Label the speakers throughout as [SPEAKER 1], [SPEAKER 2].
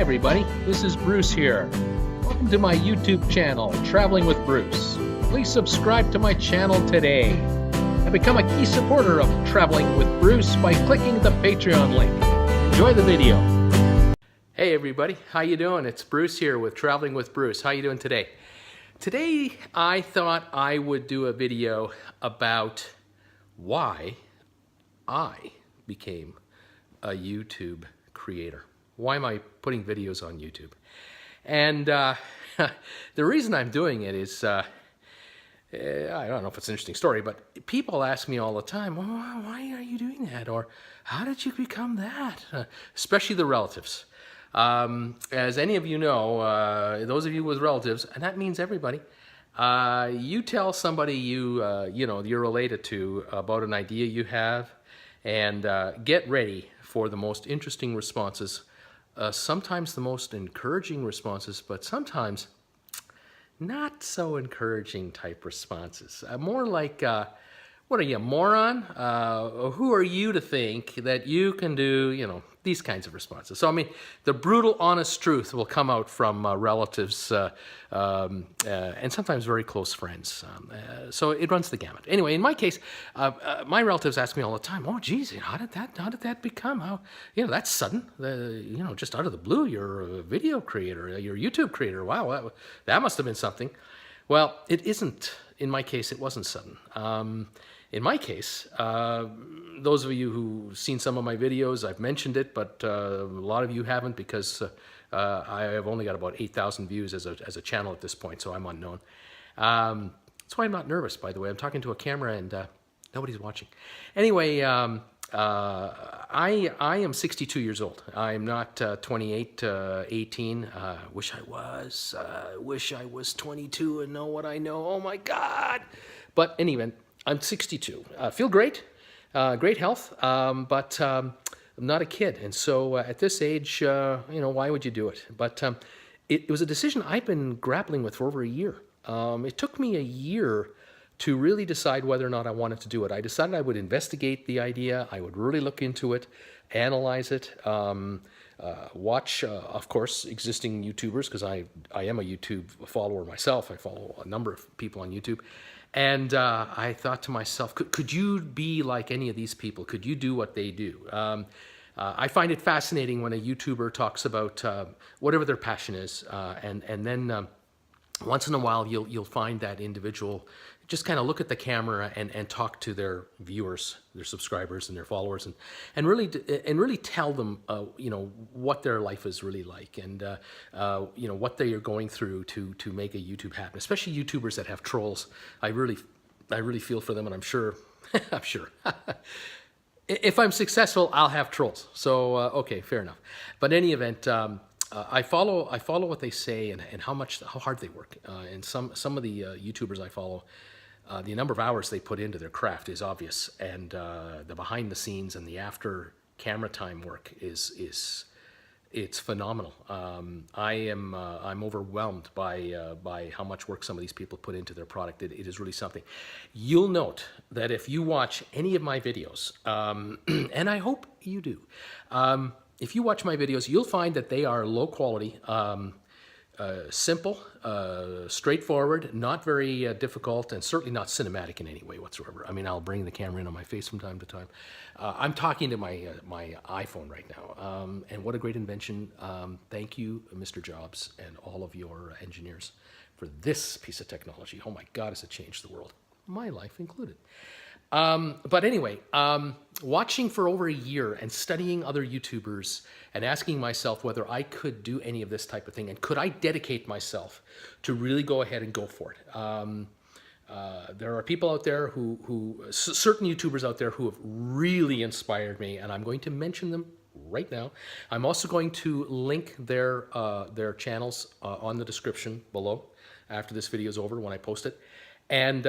[SPEAKER 1] everybody, this is Bruce here. Welcome to my YouTube channel, Traveling with Bruce. Please subscribe to my channel today and become a key supporter of Traveling with Bruce by clicking the Patreon link. Enjoy the video. Hey everybody, how you doing? It's Bruce here with Traveling with Bruce. How you doing today? Today I thought I would do a video about why I became a YouTube creator. Why am I putting videos on YouTube? And the reason I'm doing it is, I don't know if it's an interesting story, but people ask me all the time, well, why are you doing that? Or how did you become that? Especially the relatives. As any of you know, those of you with relatives, and that means everybody, you tell somebody you're related to about an idea you have, and get ready for the most interesting responses. Sometimes the most encouraging responses, but sometimes not so encouraging type responses. More like, what are you, a moron? Who are you to think that you can do, these kinds of responses. So, I mean, the brutal, honest truth will come out from relatives and sometimes very close friends. So it runs the gamut. Anyway, in my case, my relatives ask me all the time, "Oh, geez, how did that become? How, that's sudden. Just out of the blue, you're a video creator, you're a YouTube creator. Wow, that must have been something." Well, it isn't. In my case, it wasn't sudden. In my case, those of you who've seen some of my videos, I've mentioned it, but a lot of you haven't because I have only got about 8,000 views as a channel at this point, so I'm unknown. That's why I'm not nervous, by the way. I'm talking to a camera and nobody's watching. Anyway, I am 62 years old. I'm not 28, 18. Wish I was. Wish I was 22 and know what I know. Oh my God! But anyway, I'm 62. Feel great, great health, but I'm not a kid. And so at this age, why would you do it? But it was a decision I've been grappling with for over a year. It took me a year to really decide whether or not I wanted to do it. I decided I would investigate the idea. I would really look into it, analyze it, watch, of course, existing YouTubers, because I am a YouTube follower myself. I follow a number of people on YouTube. And I thought to myself, could you be like any of these people? Could you do what they do? I find it fascinating when a YouTuber talks about whatever their passion is, and then once in a while you'll find that individual just kind of look at the camera and talk to their viewers, their subscribers and their followers, and really tell them what their life is really like, and what they are going through to make a YouTube happen. Especially YouTubers that have trolls. I really feel for them, and I'm sure if I'm successful, I'll have trolls. So okay, fair enough. But in any event, I follow what they say and how hard they work. And some of the YouTubers I follow, the number of hours they put into their craft is obvious, and the behind the scenes and the after camera time work it's phenomenal. I'm overwhelmed by how much work some of these people put into their product. It is really something. You'll note that if you watch any of my videos, and I hope you do, if you watch my videos, you'll find that they are low quality, simple, straightforward, not very difficult, and certainly not cinematic in any way whatsoever. I mean, I'll bring the camera in on my face from time to time. I'm talking to my iPhone right now, and what a great invention. Thank you, Mr. Jobs, and all of your engineers for this piece of technology. Oh my God, has it changed the world, my life included. But anyway, watching for over a year and studying other YouTubers and asking myself whether I could do any of this type of thing, and could I dedicate myself to really go ahead and go for it. There are people out there certain YouTubers out there who have really inspired me, and I'm going to mention them right now. I'm also going to link their channels on the description below after this video is over when I post it. And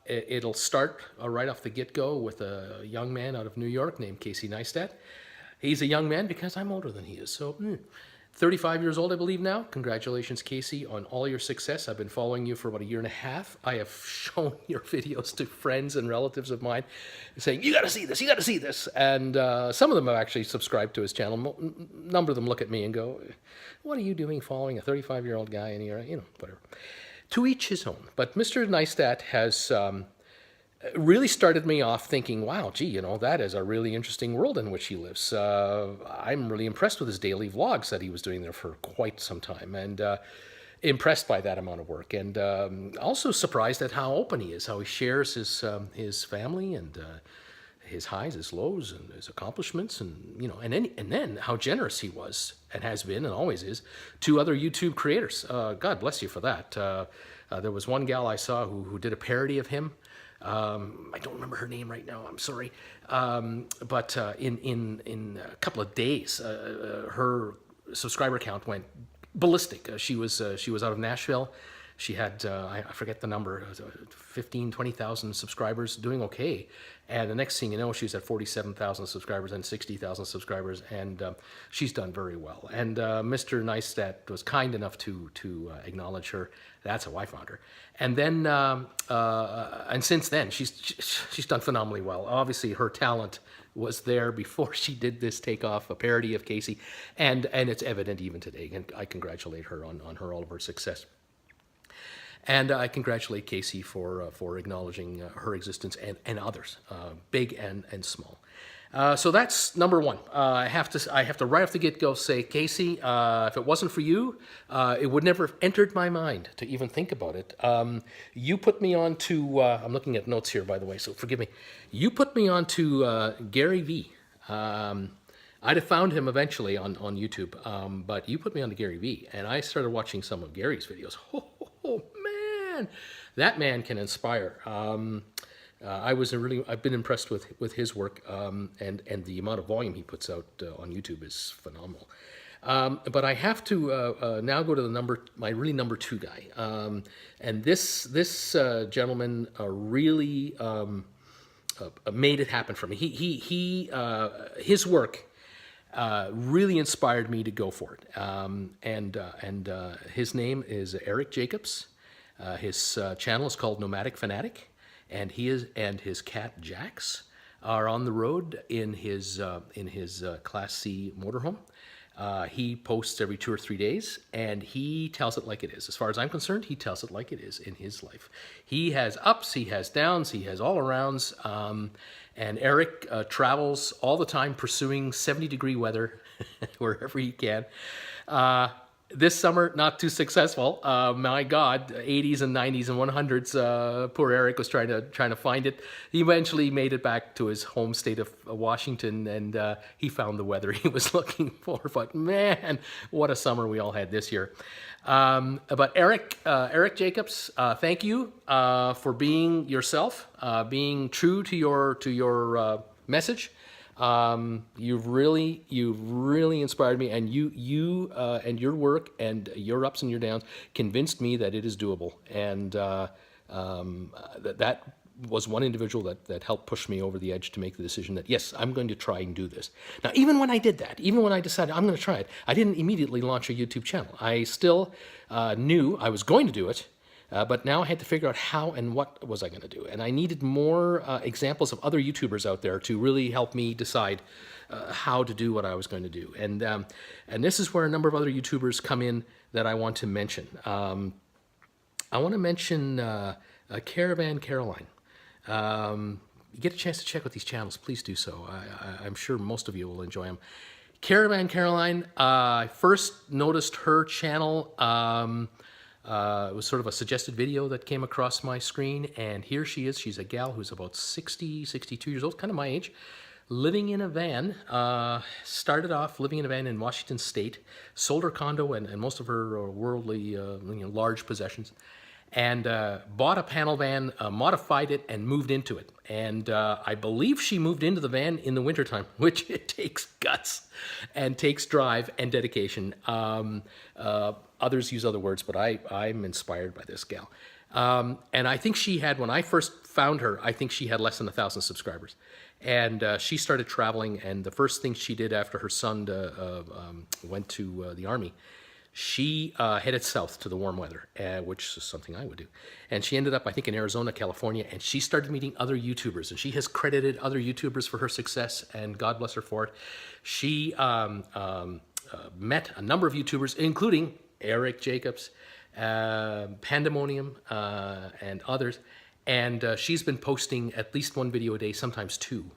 [SPEAKER 1] it'll start right off the get-go with a young man out of New York named Casey Neistat. He's a young man because I'm older than he is. So 35 years old, I believe now. Congratulations, Casey, on all your success. I've been following you for about 1.5 years. I have shown your videos to friends and relatives of mine saying, you got to see this, you got to see this. And some of them have actually subscribed to his channel. A number of them look at me and go, what are you doing following a 35-year-old guy in here? You know, whatever. To each his own. But Mr. Neistat has really started me off thinking, wow, gee, you know, that is a really interesting world in which he lives. I'm really impressed with his daily vlogs that he was doing there for quite some time, and impressed by that amount of work, and also surprised at how open he is, how he shares his family and his highs, his lows, and his accomplishments, and you know, and then how generous he was and has been and always is to other YouTube creators. God bless you for that. There was one gal I saw who did a parody of him. I don't remember her name right now. I'm sorry, but in a couple of days, her subscriber count went ballistic. She was out of Nashville. She had I forget the number, 15, 20,000 subscribers, doing okay. And the next thing you know, she's at 47,000 subscribers and 60,000 subscribers, and she's done very well. And Mr. Neistat was kind enough to acknowledge her. That's how I found her. And then, and since then, she's done phenomenally well. Obviously, her talent was there before she did this takeoff, a parody of Casey, and it's evident even today. And I congratulate her on all of her success. And I congratulate Casey for acknowledging her existence and others, big and small. So that's number one. I have to right off the get-go say, Casey, if it wasn't for you, it would never have entered my mind to even think about it. You put me on to, I'm looking at notes here, by the way, so forgive me. You put me on to GaryVee. I'd have found him eventually on YouTube, but you put me on to GaryVee, and I started watching some of Gary's videos. Oh man, that man can inspire. I've been impressed with his work, and the amount of volume he puts out on YouTube is phenomenal. But I have to now go to my number two guy, and this gentleman really made it happen for me. His work really inspired me to go for it. And his name is Eric Jacobs. His channel is called Nomadic Fanatic. And his cat Jax are on the road in his Class C motorhome. He posts every 2 or 3 days, and he tells it like it is. As far as I'm concerned, he tells it like it is in his life. He has ups, he has downs, he has all arounds, and Eric travels all the time pursuing 70-degree weather wherever he can. This summer, not too successful. My God, 80s and 90s and 100s. Poor Eric was trying to find it. He eventually made it back to his home state of Washington, and he found the weather he was looking for. But man, what a summer we all had this year. But Eric Jacobs, thank you for being yourself, being true to your message. You've really inspired me, and you and your work and your ups and your downs convinced me that it is doable, and that was one individual that helped push me over the edge to make the decision that yes, I'm going to try and do this. Now, even when I did that, even when I decided I'm going to try it, I didn't immediately launch a YouTube channel. I still knew I was going to do it. But now I had to figure out how and what was I going to do. And I needed more examples of other YouTubers out there to really help me decide how to do what I was going to do. And this is where a number of other YouTubers come in that I want to mention. I want to mention Caravan Carolyn. You get a chance to check out these channels, please do so. I'm sure most of you will enjoy them. Caravan Carolyn, I first noticed her channel. It was sort of a suggested video that came across my screen, and here she is. She's a gal who's about 60, 62 years old, kind of my age, living in a van. Started off living in a van in Washington State, sold her condo and most of her worldly, large possessions, and bought a panel van, modified it, and moved into it. And I believe she moved into the van in the wintertime, which it takes guts and takes drive and dedication. Others use other words, but I'm inspired by this gal. And I think she had, when I first found her, I think she had less than 1,000 subscribers. And she started traveling, and the first thing she did after her son went to the Army, she headed south to the warm weather, which is something I would do. And she ended up, I think, in Arizona, California, and she started meeting other YouTubers. And she has credited other YouTubers for her success, and God bless her for it. She met a number of YouTubers, including Eric Jacobs, Pandemonium, and others. And she's been posting at least one video a day, sometimes two.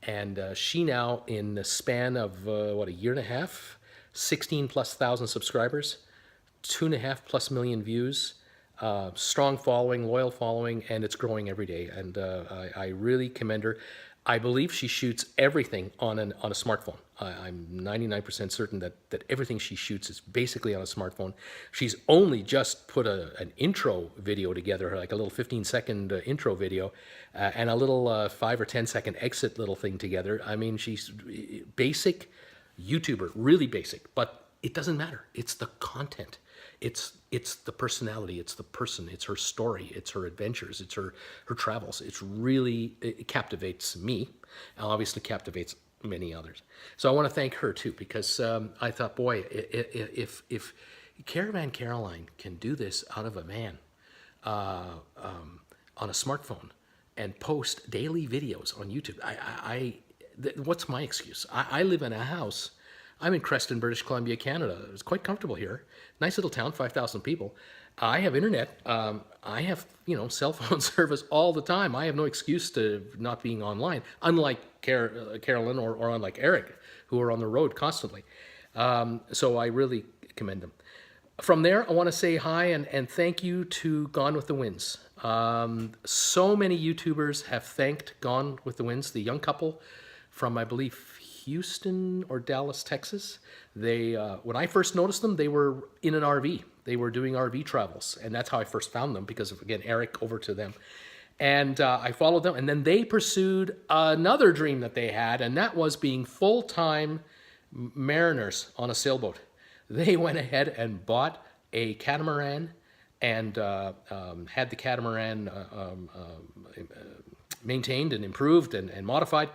[SPEAKER 1] And she now, in the span of, a year and a half, 16,000+ subscribers, 2.5+ million views, strong following, loyal following, and it's growing every day. And I really commend her. I believe she shoots everything on a smartphone. I'm 99% certain that everything she shoots is basically on a smartphone. She's only just put an intro video together, like a little 15-second intro video, and a little 5 or 10-second exit little thing together. I mean, she's basic YouTuber, really basic, but it doesn't matter. It's the content. It's the personality, it's the person, it's her story, it's her adventures, it's her travels. It captivates me, and obviously captivates many others. So I want to thank her too, because I thought, boy, if Caravan Carolyn can do this out of a van on a smartphone and post daily videos on YouTube, what's my excuse? I live in a house. I'm in Creston, British Columbia, Canada. It's quite comfortable here. Nice little town, 5,000 people. I have internet. I have, cell phone service all the time. I have no excuse to not being online, unlike Carolyn or unlike Eric, who are on the road constantly. So I really commend them. From there, I want to say hi and thank you to Gone with the Wynns. So many YouTubers have thanked Gone with the Wynns, the young couple from, I believe, Houston or Dallas, Texas. They, when I first noticed them, they were in an RV. They were doing RV travels, and that's how I first found them, because of, again, Eric over to them. And I followed them, and then they pursued another dream that they had, and that was being full-time mariners on a sailboat. They went ahead and bought a catamaran and had the catamaran maintained and improved and modified.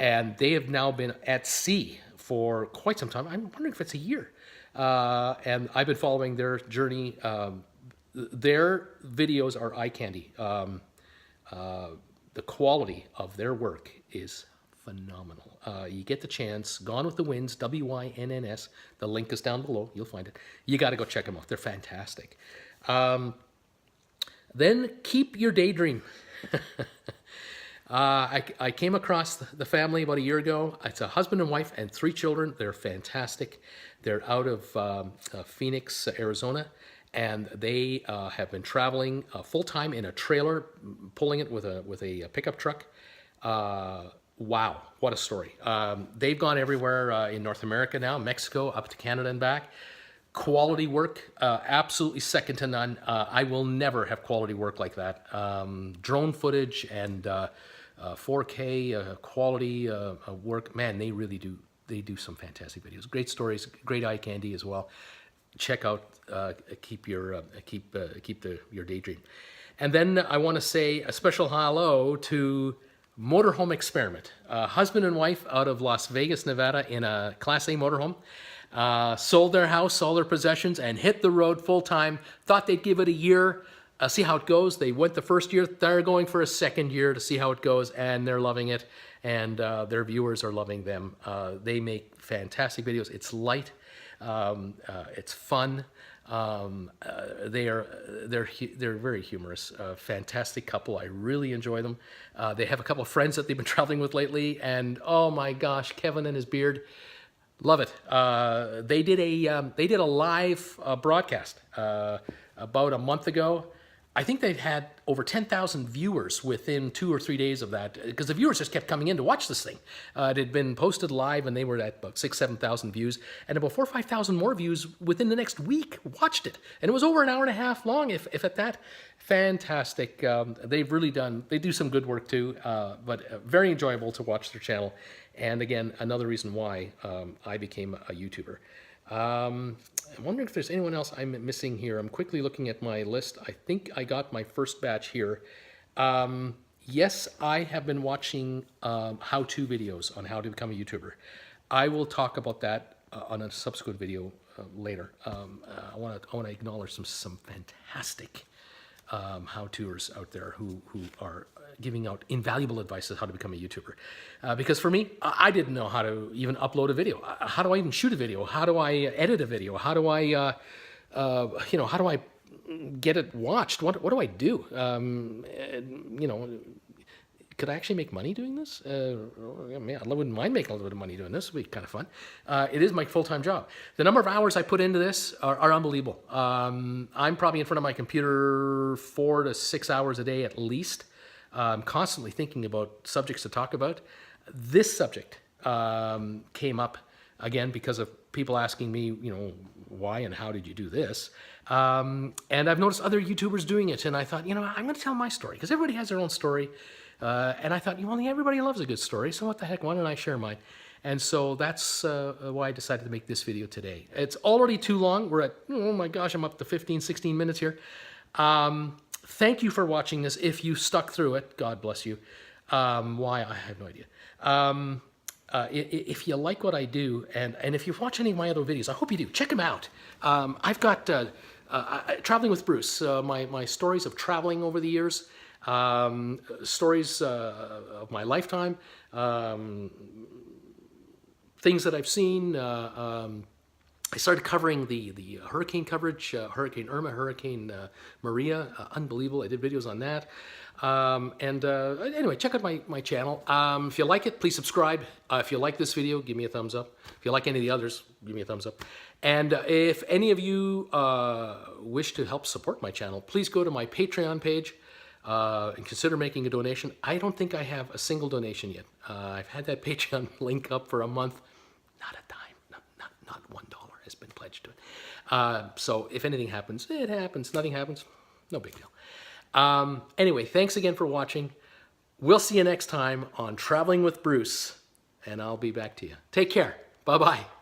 [SPEAKER 1] And they have now been at sea for quite some time. I'm wondering if it's a year. And I've been following their journey. Their videos are eye candy. The quality of their work is phenomenal. You get the chance. Gone with the Wynns, W-Y-N-N-S. The link is down below. You'll find it. You got to go check them out. They're fantastic. Then keep your daydream. I came across the family about a year ago. It's a husband and wife and 3 children. They're fantastic. They're out of Phoenix, Arizona, and they have been traveling full-time in a trailer, pulling it with a pickup truck. Wow, what a story. They've gone everywhere in North America now, Mexico, up to Canada and back. Quality work, absolutely second to none. I will never have quality work like that. Drone footage and 4K quality work, man, they really do. They do some fantastic videos. Great stories, great eye candy as well. Check out, keep your daydream. And then I want to say a special hello to Motorhome Experiment, husband and wife out of Las Vegas, Nevada, in a Class A motorhome. Sold their house, sold their possessions, and hit the road full time. Thought they'd give it a year, see how it goes. They went the first year. They're going for a second year to see how it goes, and they're loving it. And their viewers are loving them. They make fantastic videos. It's light, it's fun. They're very humorous. Fantastic couple. I really enjoy them. They have a couple of friends that they've been traveling with lately, and oh my gosh, Kevin and his beard. Love it. They did a live broadcast about a month ago. I think they've had over 10,000 viewers within 2 or 3 days of that, because the viewers just kept coming in to watch this thing. It had been posted live, and they were at about 7,000 views, and about 4,000 or 5,000 more views within the next week watched it. And it was over an hour and a half long, if at that. Fantastic. They've really they do some good work too, but very enjoyable to watch their channel. And again, another reason why I became a YouTuber. I'm wondering if there's anyone else I'm missing here. I'm quickly looking at my list. I think I got my first batch here. Yes, I have been watching how-to videos on how to become a YouTuber. I will talk about that on a subsequent video later. I want to acknowledge some fantastic how-toers out there who are giving out invaluable advice on how to become a YouTuber. Because for me, I didn't know how to even upload a video. How do I even shoot a video? How do I edit a video? How do I, how do I get it watched? What do I do? Could I actually make money doing this? Man, I wouldn't mind making a little bit of money doing this. It would be kind of fun. It is my full-time job. The number of hours I put into this are unbelievable. I'm probably in front of my computer 4 to 6 hours a day at least. I'm constantly thinking about subjects to talk about. This subject came up again because of people asking me, why and how did you do this? And I've noticed other YouTubers doing it, and I thought, I'm going to tell my story because everybody has their own story. And I thought, everybody loves a good story, so what the heck, why don't I share mine? And so that's why I decided to make this video today. It's already too long. We're at, oh my gosh, I'm up to 15, 16 minutes here. Thank you for watching this. If you stuck through it, God bless you. Why, I have no idea. If you like what I do, and if you've watched any of my other videos, I hope you do. Check them out. I've got Traveling with Bruce, my stories of traveling over the years, stories of my lifetime, things that I've seen. I started covering the hurricane coverage, Hurricane Irma, Hurricane Maria, unbelievable. I did videos on that. Anyway, check out my channel. If you like it, please subscribe. If you like this video, give me a thumbs up. If you like any of the others, give me a thumbs up. And if any of you wish to help support my channel, please go to my Patreon page and consider making a donation. I don't think I have a single donation yet. I've had that Patreon link up for a month. Not a dime, not $1 has been pledged to it. So if anything happens, it happens. Nothing happens, no big deal. Anyway, thanks again for watching. We'll see you next time on Traveling with Bruce, and I'll be back to you. Take care. Bye-bye.